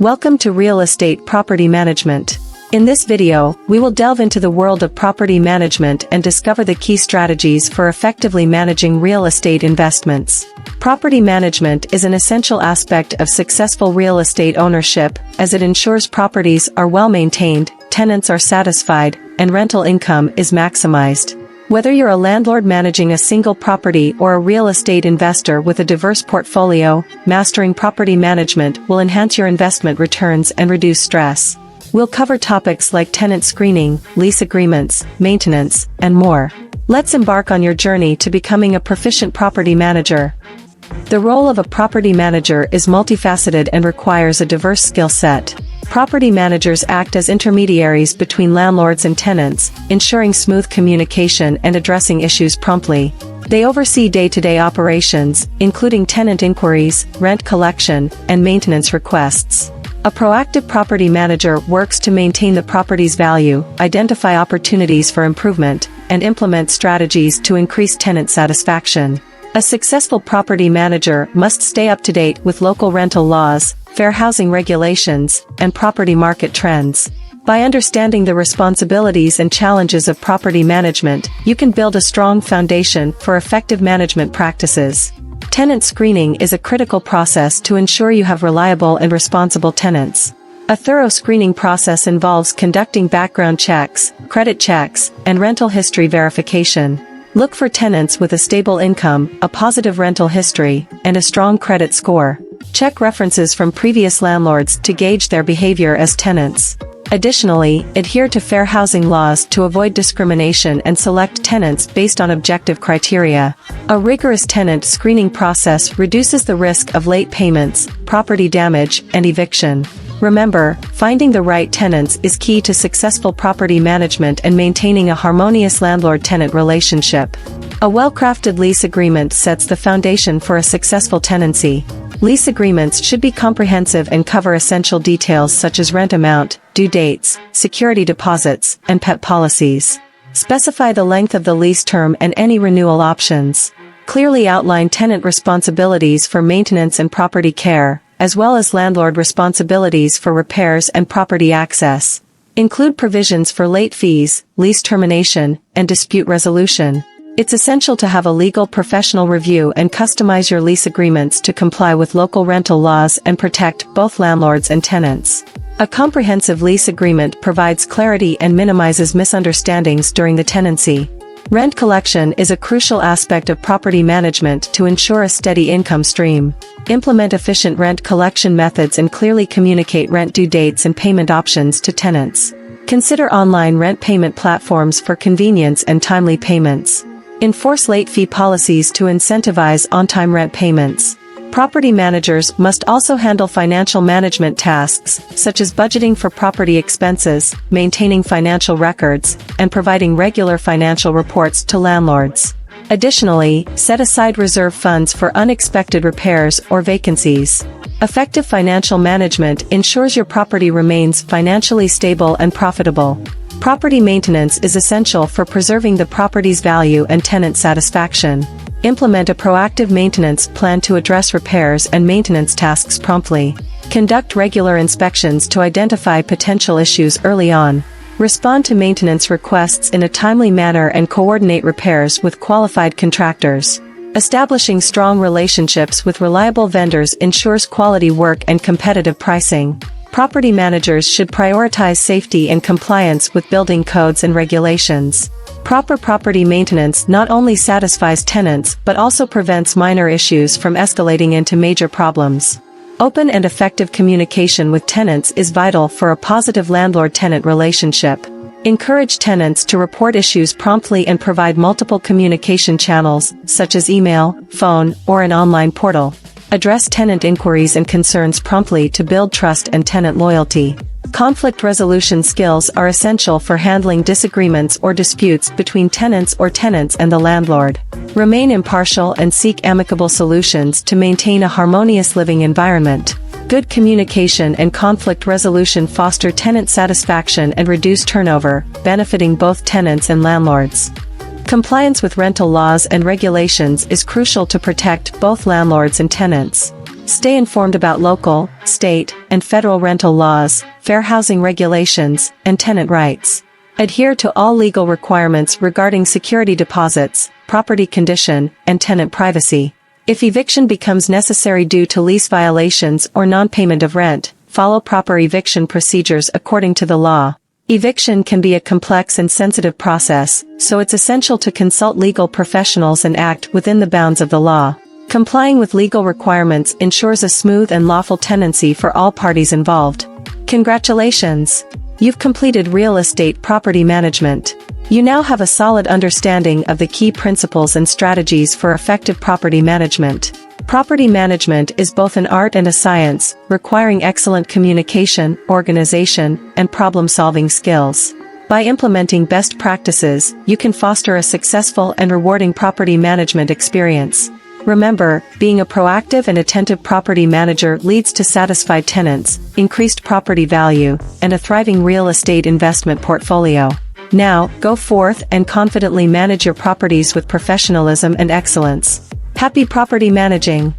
Welcome to Real Estate Property Management. In this video, we will delve into the world of property management and discover the key strategies for effectively managing real estate investments. Property management is an essential aspect of successful real estate ownership, as it ensures properties are well maintained, tenants are satisfied, and rental income is maximized. Whether you're a landlord managing a single property or a real estate investor with a diverse portfolio, mastering property management will enhance your investment returns and reduce stress. We'll cover topics like tenant screening, lease agreements, maintenance, and more. Let's embark on your journey to becoming a proficient property manager. The role of a property manager is multifaceted and requires a diverse skill set. Property managers act as intermediaries between landlords and tenants, ensuring smooth communication and addressing issues promptly. They oversee day-to-day operations, including tenant inquiries, rent collection, and maintenance requests. A proactive property manager works to maintain the property's value, identify opportunities for improvement, and implement strategies to increase tenant satisfaction. A successful property manager must stay up to date with local rental laws, fair housing regulations, and property market trends. By understanding the responsibilities and challenges of property management, you can build a strong foundation for effective management practices. Tenant screening is a critical process to ensure you have reliable and responsible tenants. A thorough screening process involves conducting background checks, credit checks, and rental history verification. Look for tenants with a stable income, a positive rental history, and a strong credit score. Check references from previous landlords to gauge their behavior as tenants. Additionally, adhere to fair housing laws to avoid discrimination and select tenants based on objective criteria. A rigorous tenant screening process reduces the risk of late payments, property damage, and eviction. Remember, finding the right tenants is key to successful property management and maintaining a harmonious landlord-tenant relationship. A well-crafted lease agreement sets the foundation for a successful tenancy. Lease agreements should be comprehensive and cover essential details such as rent amount, due dates, security deposits, and pet policies. Specify the length of the lease term and any renewal options. Clearly outline tenant responsibilities for maintenance and property care, as well as landlord responsibilities for repairs and property access. Include provisions for late fees, lease termination, and dispute resolution. It's essential to have a legal professional review and customize your lease agreements to comply with local rental laws and protect both landlords and tenants. A comprehensive lease agreement provides clarity and minimizes misunderstandings during the tenancy. Rent collection is a crucial aspect of property management to ensure a steady income stream. Implement efficient rent collection methods and clearly communicate rent due dates and payment options to tenants. Consider online rent payment platforms for convenience and timely payments. Enforce late fee policies to incentivize on-time rent payments. Property managers must also handle financial management tasks, such as budgeting for property expenses, maintaining financial records, and providing regular financial reports to landlords. Additionally, set aside reserve funds for unexpected repairs or vacancies. Effective financial management ensures your property remains financially stable and profitable. Property maintenance is essential for preserving the property's value and tenant satisfaction. Implement a proactive maintenance plan to address repairs and maintenance tasks promptly. Conduct regular inspections to identify potential issues early on. Respond to maintenance requests in a timely manner and coordinate repairs with qualified contractors. Establishing strong relationships with reliable vendors ensures quality work and competitive pricing. Property managers should prioritize safety and compliance with building codes and regulations. Proper property maintenance not only satisfies tenants but also prevents minor issues from escalating into major problems. Open and effective communication with tenants is vital for a positive landlord-tenant relationship. Encourage tenants to report issues promptly and provide multiple communication channels, such as email, phone, or an online portal. Address tenant inquiries and concerns promptly to build trust and tenant loyalty. Conflict resolution skills are essential for handling disagreements or disputes between tenants and the landlord. Remain impartial and seek amicable solutions to maintain a harmonious living environment. Good communication and conflict resolution foster tenant satisfaction and reduce turnover, benefiting both tenants and landlords. Compliance with rental laws and regulations is crucial to protect both landlords and tenants. Stay informed about local, state, and federal rental laws, fair housing regulations, and tenant rights. Adhere to all legal requirements regarding security deposits, property condition, and tenant privacy. If eviction becomes necessary due to lease violations or non-payment of rent, follow proper eviction procedures according to the law. Eviction can be a complex and sensitive process, so it's essential to consult legal professionals and act within the bounds of the law. Complying with legal requirements ensures a smooth and lawful tenancy for all parties involved. Congratulations! You've completed real estate property management. You now have a solid understanding of the key principles and strategies for effective property management. Property management is both an art and a science, requiring excellent communication, organization, and problem-solving skills. By implementing best practices, you can foster a successful and rewarding property management experience. Remember, being a proactive and attentive property manager leads to satisfied tenants, increased property value, and a thriving real estate investment portfolio. Now, go forth and confidently manage your properties with professionalism and excellence. Happy property managing!